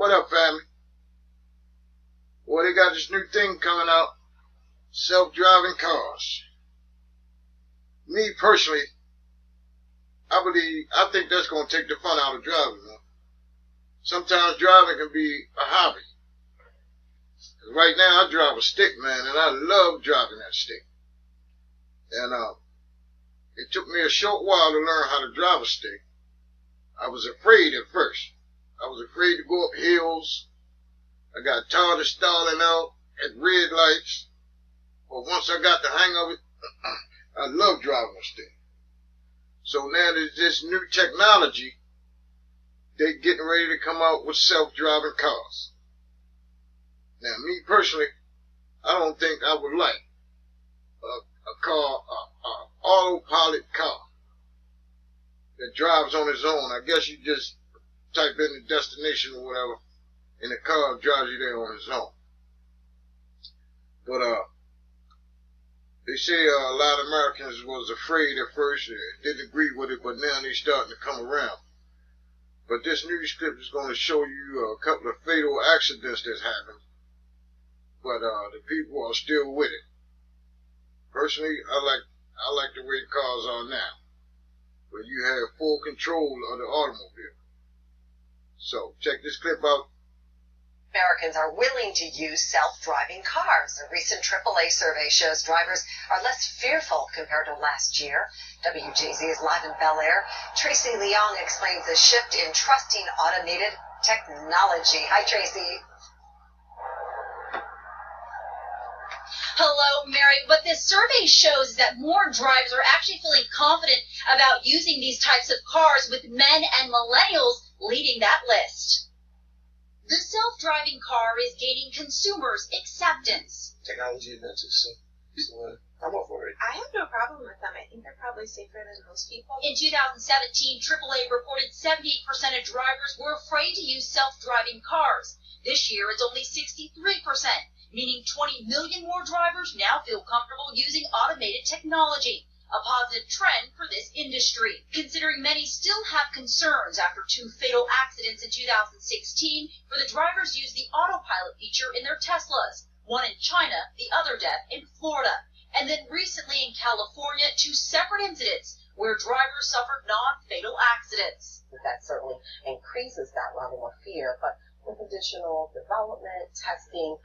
What up, family? Well, they got this new thing coming out, self-driving cars. Me personally, I think that's going to take the fun out of driving, man. Sometimes driving can be a hobby. Right now, I drive a stick, man, and I love driving that stick. And it took me a short while to learn how to drive a stick. I was afraid at first. I was afraid to go up hills. I got tired of stalling out at red lights. But once I got the hang of it, I love driving a stick. So now there's this new technology. They're getting ready to come out with self-driving cars. Now, me personally, I don't think I would like a car, autopilot car that drives on its own. I guess you just type in the destination or whatever, and the car drives you there on its own. But they say a lot of Americans was afraid at first, didn't agree with it, but now they're starting to come around. But this news clip is going to show you a couple of fatal accidents that's happened. But the people are still with it. Personally, I like the way cars are now, where you have full control of the automobile. So check this clip out. Americans are willing to use self-driving cars. A recent AAA survey shows drivers are less fearful compared to last year. WJZ is live in Bel Air. Tracy Leong explains the shift in trusting automated technology. Hi, Tracy. Hello, Mary. What this survey shows is that more drivers are actually feeling confident about using these types of cars, with men and millennials leading that list. The self-driving car is gaining consumers' acceptance. Technology advances, so I'm all for it. I have no problem with them. I think they're probably safer than most people. In 2017, AAA reported 78% of drivers were afraid to use self-driving cars. This year, it's only 63%. Meaning 20 million more drivers now feel comfortable using automated technology, a positive trend for this industry, considering many still have concerns after 2 fatal accidents in 2016 where the drivers used the autopilot feature in their Teslas, one in China, the other death in Florida, and then recently in California, 2 separate incidents where drivers suffered non-fatal accidents. That certainly increases that level of fear, but with additional development, testing,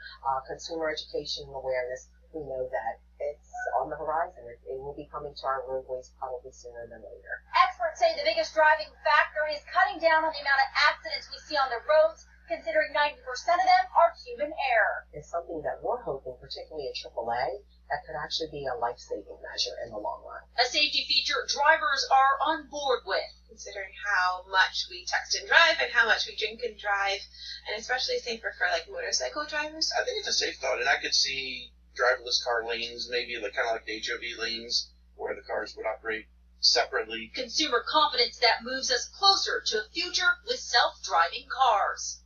consumer education and awareness, we know that it's on the horizon. It will be coming to our roadways probably sooner than later. Experts say the biggest driving factor is cutting down on the amount of accidents we see on the roads, considering 90% of them are human error. It's something that we're hoping, particularly at AAA, that could actually be a life-saving measure in the long run. A safety feature drivers are on board with. Considering how much we text and drive and how much we drink and drive, and especially safer for like motorcycle drivers. I think it's a safe thought, and I could see driverless car lanes, maybe kind of like the HOV lanes, where the cars would operate separately. Consumer confidence that moves us closer to a future with self-driving cars.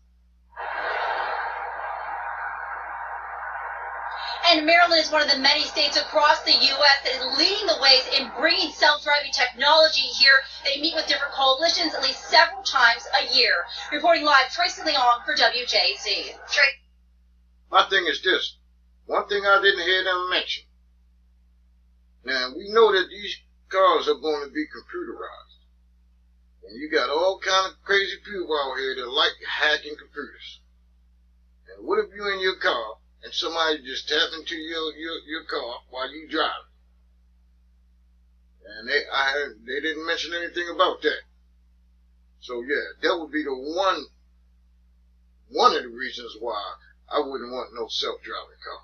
And Maryland is one of the many states across the U.S. that is leading the ways in bringing self-driving technology here. They meet with different coalitions at least several times a year. Reporting live, Tracy Leong for WJZ. My thing is this. One thing I didn't hear them mention. Now, we know that these cars are going to be computerized. And you got all kind of crazy people out here that like hacking computers. And what if you in your car and somebody just tap into your car while you drive? And they didn't mention anything about that. So yeah, that would be the one of the reasons why I wouldn't want no self-driving car.